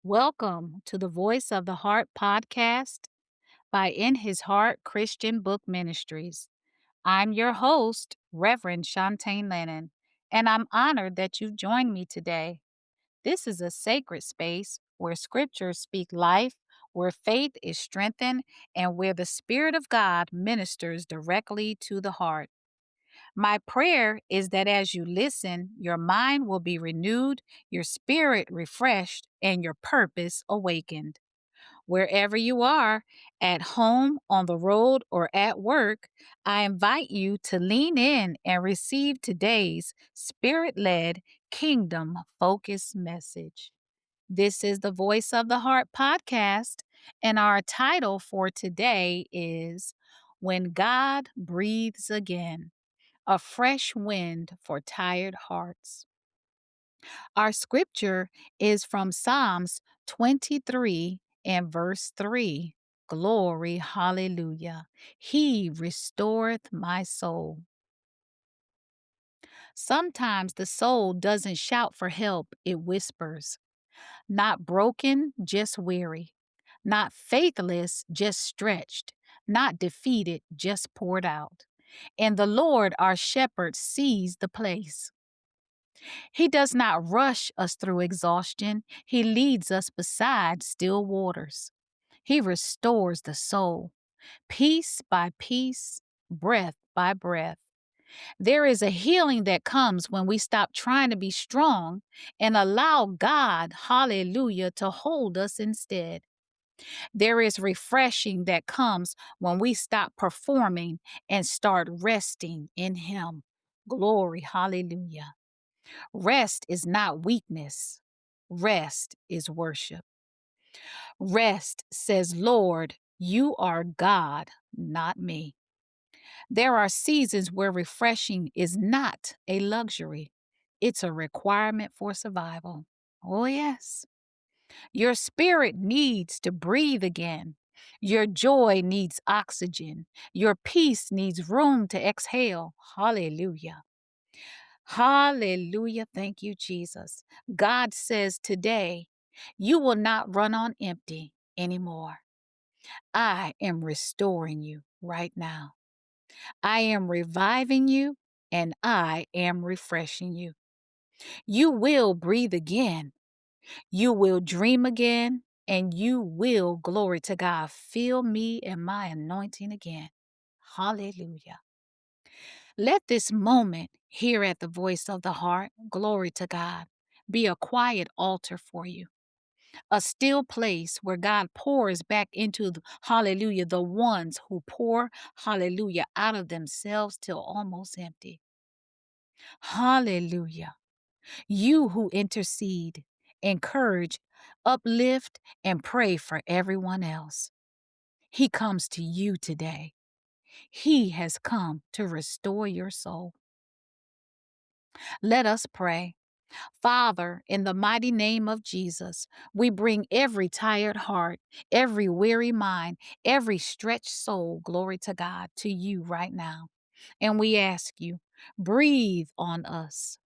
Welcome to the Voice of the Heart podcast by In His Heart Christian Book Ministries. I'm your host, Reverend Shantae Lennon, and I'm honored that you've joined me today. This is a sacred space where scriptures speak life, where faith is strengthened, and where the Spirit of God ministers directly to the heart. My prayer is that as you listen, your mind will be renewed, your spirit refreshed, and your purpose awakened. Wherever you are, at home, on the road, or at work, I invite you to lean in and receive today's spirit led, kingdom focused message. This is the Voice of the Heart podcast, and our title for today is When God Breathes Again, a fresh wind for tired hearts. Our scripture is from Psalms 23 and verse 3. Glory, hallelujah. He restoreth my soul. Sometimes the soul doesn't shout for help, it whispers. Not broken, just weary. Not faithless, just stretched. Not defeated, just poured out. And the Lord, our shepherd, sees the place. He does not rush us through exhaustion. He leads us beside still waters. He restores the soul, piece by piece, breath by breath. There is a healing that comes when we stop trying to be strong and allow God, hallelujah, to hold us instead. There is refreshing that comes when we stop performing and start resting in Him. Glory, hallelujah. Rest is not weakness. Rest is worship. Rest says, Lord, you are God, not me. There are seasons where refreshing is not a luxury. It's a requirement for survival. Oh, yes. Your spirit needs to breathe again. Your joy needs oxygen. Your peace needs room to exhale. Hallelujah. Hallelujah. Thank you, Jesus. God says today, you will not run on empty anymore. I am restoring you right now. I am reviving you and I am refreshing you. You will breathe again. You will dream again and you will, glory to God, feel me and my anointing again. Hallelujah. Let this moment here at the Voice of the Heart, glory to God, be a quiet altar for you, a still place where God pours back into, hallelujah, the ones who pour, hallelujah, out of themselves till almost empty. Hallelujah. You who intercede, encourage, uplift, and pray for everyone else. He comes to you today. He has come to restore your soul. Let us pray. Father, in the mighty name of Jesus, we bring every tired heart, every weary mind, every stretched soul, glory to God, to you right now. And we ask you, breathe on us.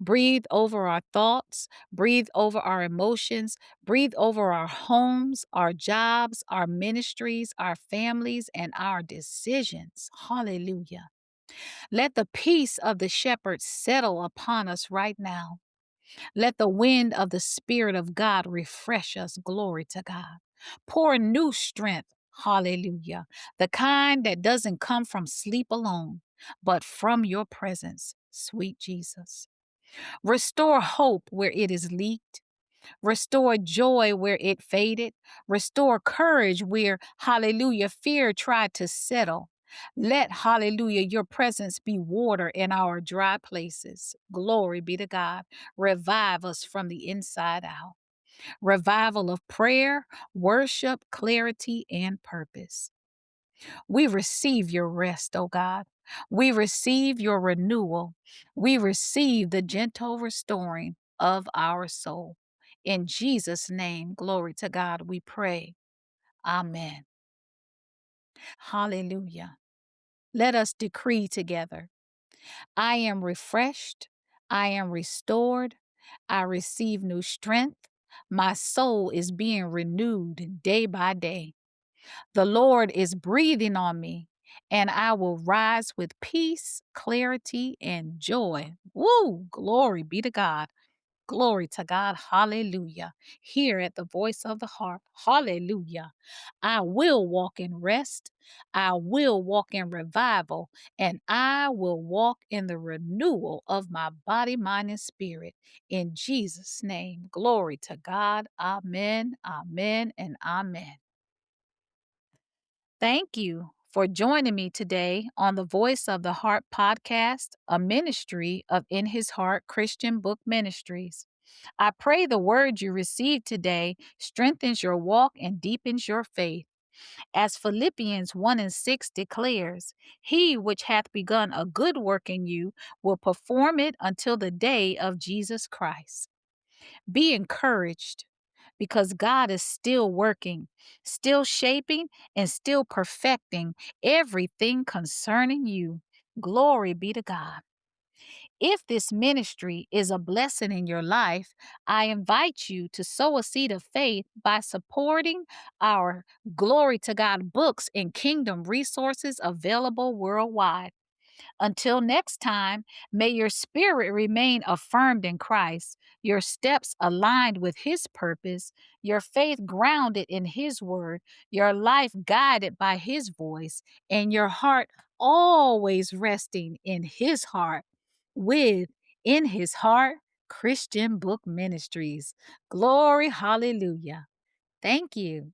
Breathe over our thoughts, breathe over our emotions, breathe over our homes, our jobs, our ministries, our families, and our decisions. Hallelujah. Let the peace of the shepherd settle upon us right now. Let the wind of the Spirit of God refresh us. Glory to God. Pour new strength. Hallelujah. The kind that doesn't come from sleep alone, but from your presence, sweet Jesus. Restore hope where it is leaked. Restore joy where it faded. Restore courage where, hallelujah, fear tried to settle. Let, hallelujah, your presence be water in our dry places. Glory be to God. Revive us from the inside out. Revival of prayer, worship, clarity, and purpose. We receive your rest, O God. We receive your renewal. We receive the gentle restoring of our soul. In Jesus' name, glory to God, we pray. Amen. Hallelujah. Let us decree together. I am refreshed. I am restored. I receive new strength. My soul is being renewed day by day. The Lord is breathing on me, and I will rise with peace, clarity, and joy. Woo! Glory be to God. Glory to God. Hallelujah. Hear at the voice of the heart. Hallelujah. I will walk in rest. I will walk in revival. And I will walk in the renewal of my body, mind, and spirit. In Jesus' name. Glory to God. Amen. Amen. And amen. Thank you for joining me today on the Voice of the Heart podcast, a ministry of In His Heart Christian Book Ministries. I pray the word you received today strengthens your walk and deepens your faith. As Philippians 1 and 6 declares, He which hath begun a good work in you will perform it until the day of Jesus Christ. Be encouraged because God is still working, still shaping, and still perfecting everything concerning you. Glory be to God. If this ministry is a blessing in your life, I invite you to sow a seed of faith by supporting our Glory to God books and kingdom resources available worldwide. Until next time, may your spirit remain affirmed in Christ, your steps aligned with His purpose, your faith grounded in His word, your life guided by His voice, and your heart always resting in His heart with In His Heart Christian Book Ministries. Glory, hallelujah. Thank you.